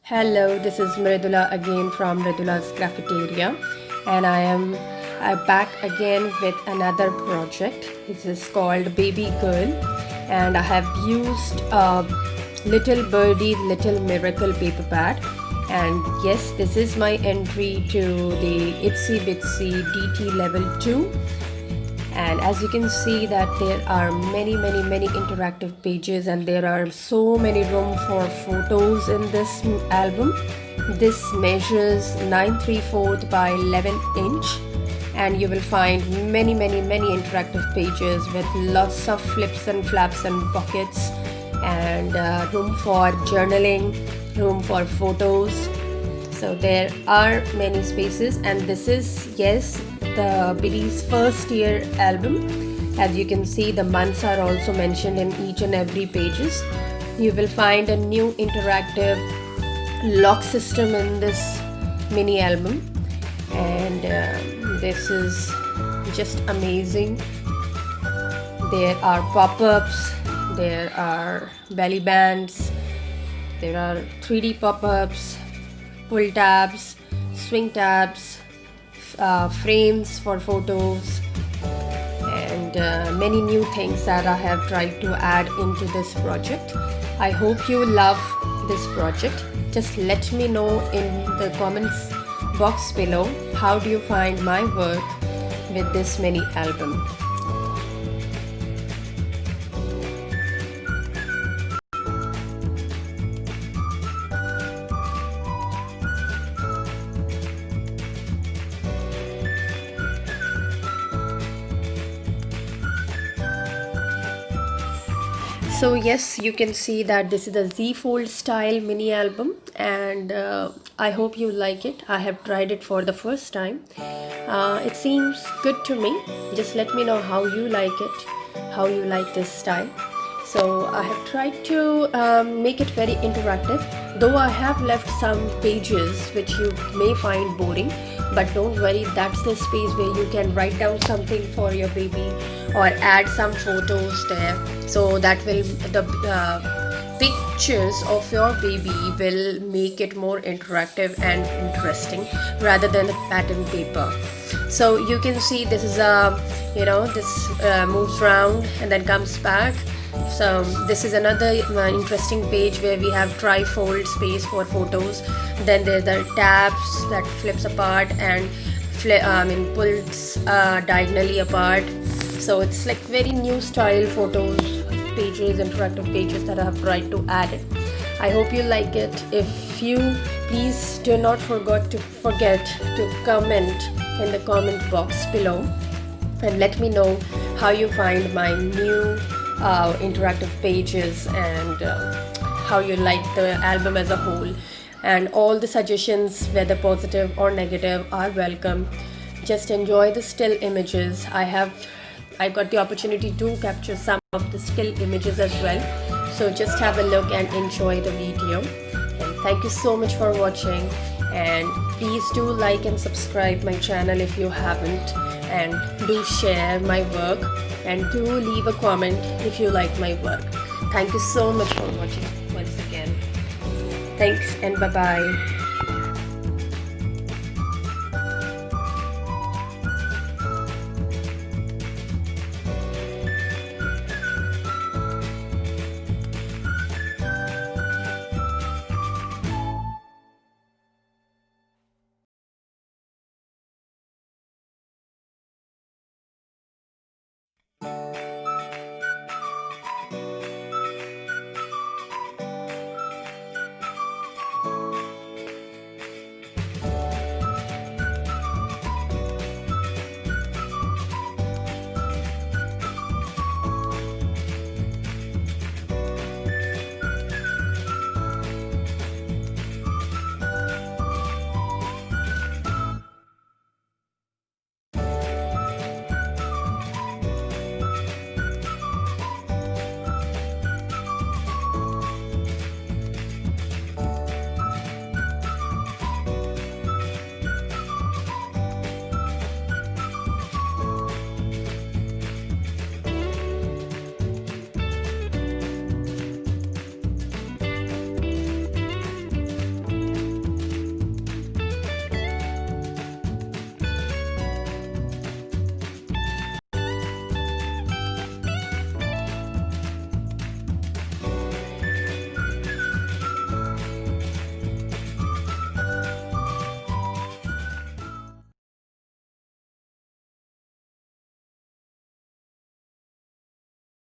Hello, this is Mridula again from Mridula's Cafeteria, and I am back again with another project. This is called Baby Girl, and I have used Little Birdie Little Miracle paper pad. And yes, this is my entry to the Itsy Bitsy DT level 2, and as you can see that there are many interactive pages, and there are so many room for photos in this album. This measures 9 3/4 by 11 inch, and you will find many interactive pages with lots of flips and flaps and pockets, and room for journaling, room for photos. So there are many spaces, and this is, yes, the Billy's first year album. As you can see, the months are also mentioned in each and every pages. You will find a new interactive lock system in this mini album, and this is just amazing. There are pop-ups, there are belly bands, there are 3D pop-ups, pull tabs, swing tabs, frames for photos, and many new things that I have tried to add into this project. I hope you love this project. Just let me know in the comments box below how do you find my work with this mini album. So yes, you can see that this is the Z Fold style mini album, and I hope you like it. I have tried it for the first time. It seems good to me. Just let me know how you like it, how you like this style. So I have tried to make it very interactive, though I have left some pages which you may find boring, but don't worry, that's the space where you can write down something for your baby or add some photos there, so that will the pictures of your baby will make it more interactive and interesting rather than a pattern paper. So you can see this is a, this moves around and then comes back. So this is another interesting page where we have tri-fold space for photos. Then there's the tabs that flips apart and pulls diagonally apart. So it's like very new style photos pages, interactive pages that I have tried to add it. I hope you like it. If you, please do not forget to comment in the comment box below and let me know how you find my new interactive pages, and how you like the album as a whole. And all the suggestions, whether positive or negative, are welcome. Just enjoy the still images. I got the opportunity to capture some of the still images as well, so just have a look and enjoy the video. And thank you so much for watching, and please do like and subscribe my channel if you haven't, and do share my work, and do leave a comment if you like my work. Thank you so much for watching once again. Thanks, and bye bye.